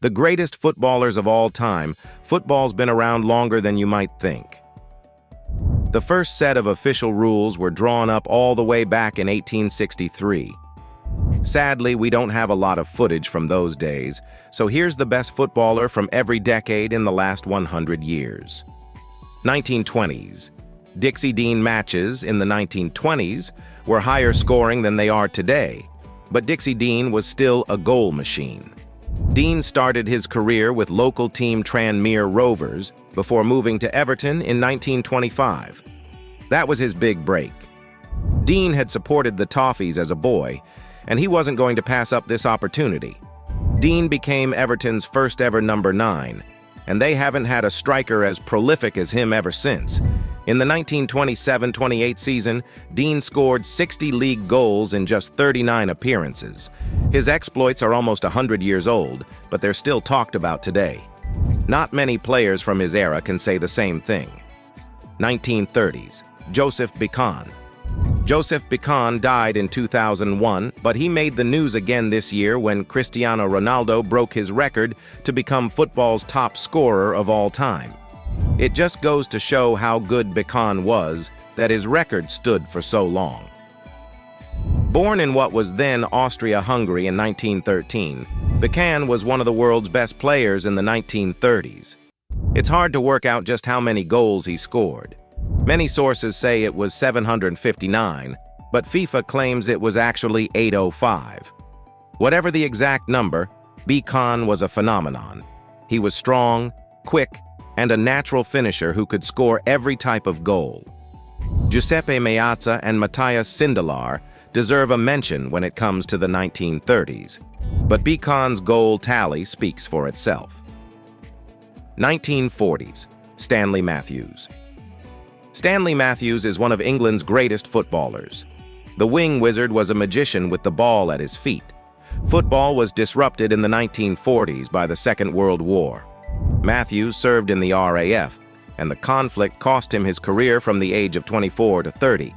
The greatest footballers of all time, football's been around longer than you might think. The first set of official rules were drawn up all the way back in 1863. Sadly, we don't have a lot of footage from those days, so here's the best footballer from every decade in the last 100 years. 1920s. Dixie Dean matches in the 1920s were higher scoring than they are today, but Dixie Dean was still a goal machine. Dean started his career with local team Tranmere Rovers before moving to Everton in 1925. That was his big break. Dean had supported the Toffees as a boy, and he wasn't going to pass up this opportunity. Dean became Everton's first ever number 9, and they haven't had a striker as prolific as him ever since. In the 1927-28 season, Dean scored 60 league goals in just 39 appearances. His exploits are almost 100 years old, but they're still talked about today. Not many players from his era can say the same thing. 1930s. Joseph Bicon. Joseph Bicon died in 2001, but he made the news again this year when Cristiano Ronaldo broke his record to become football's top scorer of all time. It just goes to show how good Bicon was, that his record stood for so long. Born in what was then Austria-Hungary in 1913, Bicon was one of the world's best players in the 1930s. It's hard to work out just how many goals he scored. Many sources say it was 759, but FIFA claims it was actually 805. Whatever the exact number, Bicon was a phenomenon. He was strong, quick, and a natural finisher who could score every type of goal. Giuseppe Meazza and Matthias Sindelar deserve a mention when it comes to the 1930s, but Bicon's goal tally speaks for itself. 1940s. Stanley Matthews. Stanley Matthews is one of England's greatest footballers. The wing wizard was a magician with the ball at his feet. Football was disrupted in the 1940s by the Second World War. Matthews served in the RAF, and the conflict cost him his career from the age of 24 to 30.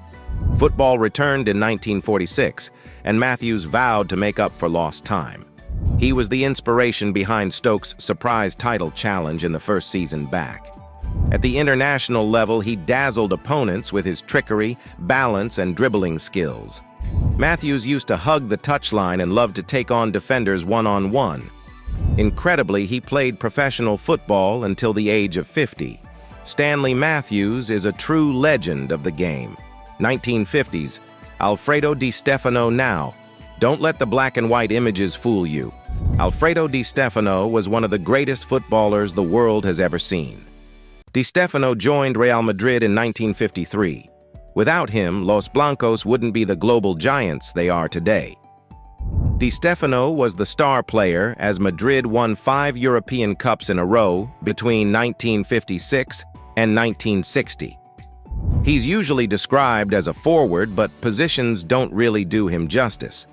Football returned in 1946, and Matthews vowed to make up for lost time. He was the inspiration behind Stoke's surprise title challenge in the first season back. At the international level, he dazzled opponents with his trickery, balance, and dribbling skills. Matthews used to hug the touchline and loved to take on defenders one-on-one. Incredibly, he played professional football until the age of 50. Stanley Matthews is a true legend of the game. 1950s. Alfredo Di Stefano now. Don't let the black and white images fool you. Alfredo Di Stefano was one of the greatest footballers the world has ever seen. Di Stefano joined Real Madrid in 1953. Without him, Los Blancos wouldn't be the global giants they are today. Di Stefano was the star player as Madrid won 5 European Cups in a row between 1956 and 1960. He's usually described as a forward, but positions don't really do him justice.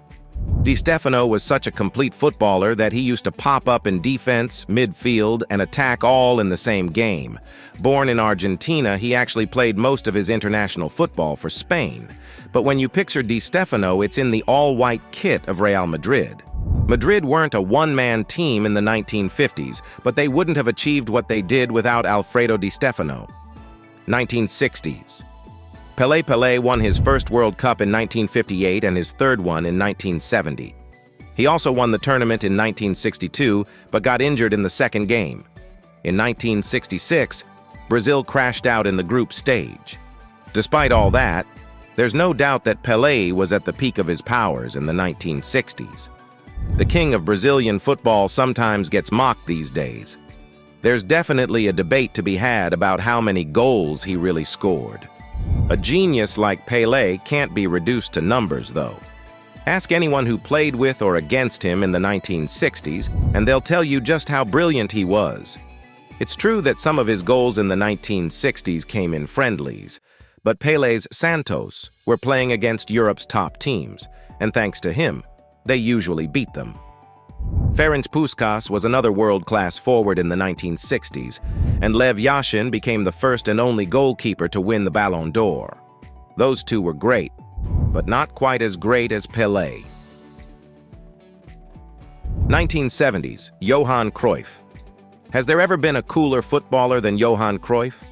Di Stefano was such a complete footballer that he used to pop up in defense, midfield, and attack all in the same game. Born in Argentina, he actually played most of his international football for Spain. But when you picture Di Stefano, it's in the all-white kit of Real Madrid. Madrid weren't a one-man team in the 1950s, but they wouldn't have achieved what they did without Alfredo Di Stefano. 1960s. Pelé won his first World Cup in 1958 and his third one in 1970. He also won the tournament in 1962, but got injured in the second game. In 1966, Brazil crashed out in the group stage. Despite all that, there's no doubt that Pelé was at the peak of his powers in the 1960s. The king of Brazilian football sometimes gets mocked these days. There's definitely a debate to be had about how many goals he really scored. A genius like Pelé can't be reduced to numbers, though. Ask anyone who played with or against him in the 1960s, and they'll tell you just how brilliant he was. It's true that some of his goals in the 1960s came in friendlies, but Pelé's Santos were playing against Europe's top teams, and thanks to him, they usually beat them. Ferenc Puskás was another world-class forward in the 1960s, and Lev Yashin became the first and only goalkeeper to win the Ballon d'Or. Those two were great, but not quite as great as Pelé. 1970s, Johan Cruyff. Has there ever been a cooler footballer than Johan Cruyff?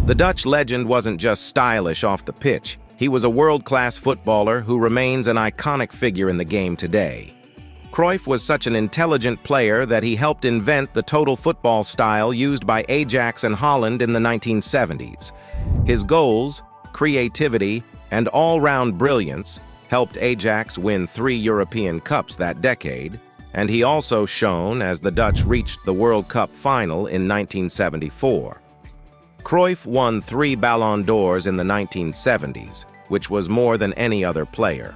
The Dutch legend wasn't just stylish off the pitch. He was a world-class footballer who remains an iconic figure in the game today. Cruyff was such an intelligent player that he helped invent the total football style used by Ajax and Holland in the 1970s. His goals, creativity, and all-round brilliance helped Ajax win 3 European Cups that decade, and he also shone as the Dutch reached the World Cup final in 1974. Cruyff won 3 Ballon d'Ors in the 1970s, which was more than any other player.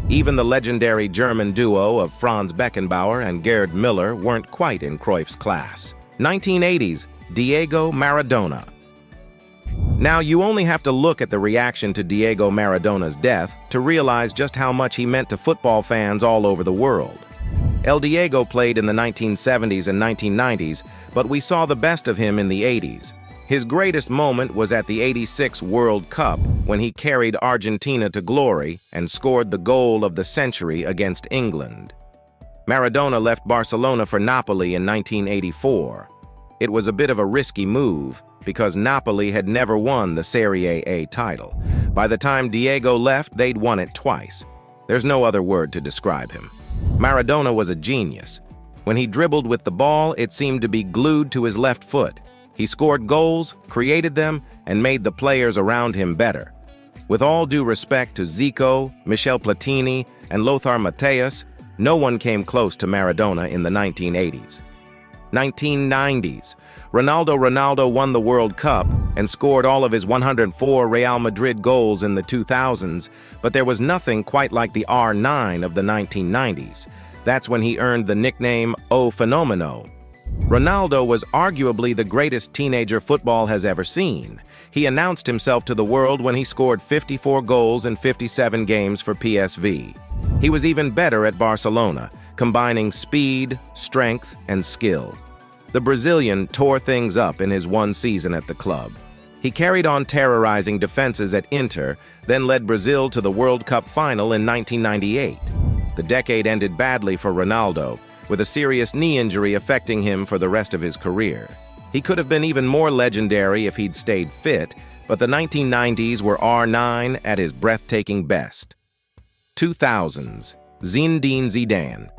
Even the legendary German duo of Franz Beckenbauer and Gerd Müller weren't quite in Cruyff's class. 1980s, Diego Maradona. Now, you only have to look at the reaction to Diego Maradona's death to realize just how much he meant to football fans all over the world. El Diego played in the 1970s and 1990s, but we saw the best of him in the 80s. His greatest moment was at the '86 World Cup when he carried Argentina to glory and scored the goal of the century against England. Maradona left Barcelona for Napoli in 1984. It was a bit of a risky move because Napoli had never won the Serie A title. By the time Diego left, they'd won it twice. There's no other word to describe him. Maradona was a genius. When he dribbled with the ball, it seemed to be glued to his left foot. He scored goals, created them, and made the players around him better. With all due respect to Zico, Michel Platini, and Lothar Matthäus, no one came close to Maradona in the 1980s. 1990s, Ronaldo won the World Cup and scored all of his 104 Real Madrid goals in the 2000s, but there was nothing quite like the R9 of the 1990s. That's when he earned the nickname O Fenomeno. Ronaldo was arguably the greatest teenager football has ever seen. He announced himself to the world when he scored 54 goals in 57 games for PSV. He was even better at Barcelona, combining speed, strength, and skill. The Brazilian tore things up in his one season at the club. He carried on terrorizing defenses at Inter, then led Brazil to the World Cup final in 1998. The decade ended badly for Ronaldo, with a serious knee injury affecting him for the rest of his career. He could have been even more legendary if he'd stayed fit, but the 1990s were R9 at his breathtaking best. 2000s, Zinedine Zidane.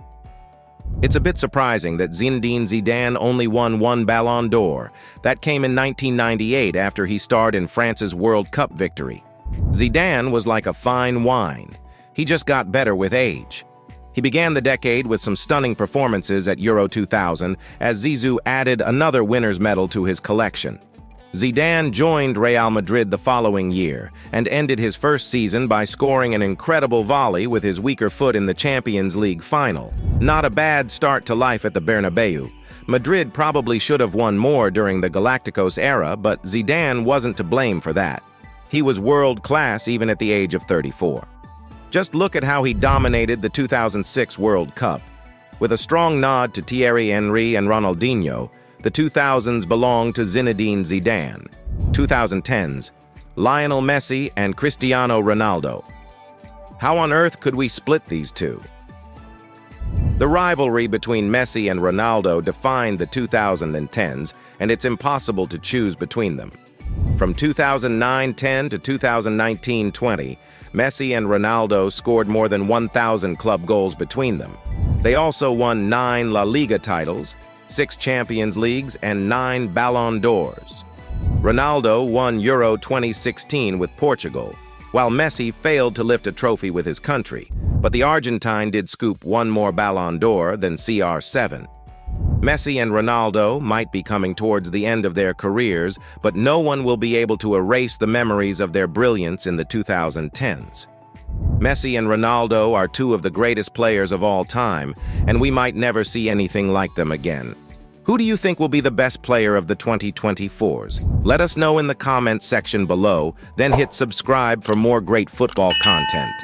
It's a bit surprising that Zinedine Zidane only won 1 Ballon d'Or. That came in 1998 after he starred in France's World Cup victory. Zidane was like a fine wine. He just got better with age. He began the decade with some stunning performances at Euro 2000 as Zizou added another winner's medal to his collection. Zidane joined Real Madrid the following year and ended his first season by scoring an incredible volley with his weaker foot in the Champions League final. Not a bad start to life at the Bernabeu. Madrid probably should have won more during the Galacticos era, but Zidane wasn't to blame for that. He was world-class even at the age of 34. Just look at how he dominated the 2006 World Cup. With a strong nod to Thierry Henry and Ronaldinho, the 2000s belonged to Zinedine Zidane. 2010s, Lionel Messi and Cristiano Ronaldo. How on earth could we split these two? The rivalry between Messi and Ronaldo defined the 2010s, and it's impossible to choose between them. From 2009-10 to 2019-20, Messi and Ronaldo scored more than 1,000 club goals between them. They also won 9 La Liga titles, 6 Champions Leagues, and 9 Ballon d'Ors. Ronaldo won Euro 2016 with Portugal, while Messi failed to lift a trophy with his country, but the Argentine did scoop 1 more Ballon d'Or than CR7. Messi and Ronaldo might be coming towards the end of their careers, but no one will be able to erase the memories of their brilliance in the 2010s. Messi and Ronaldo are 2 of the greatest players of all time, and we might never see anything like them again. Who do you think will be the best player of the 2024s? Let us know in the comments section below, then hit subscribe for more great football content.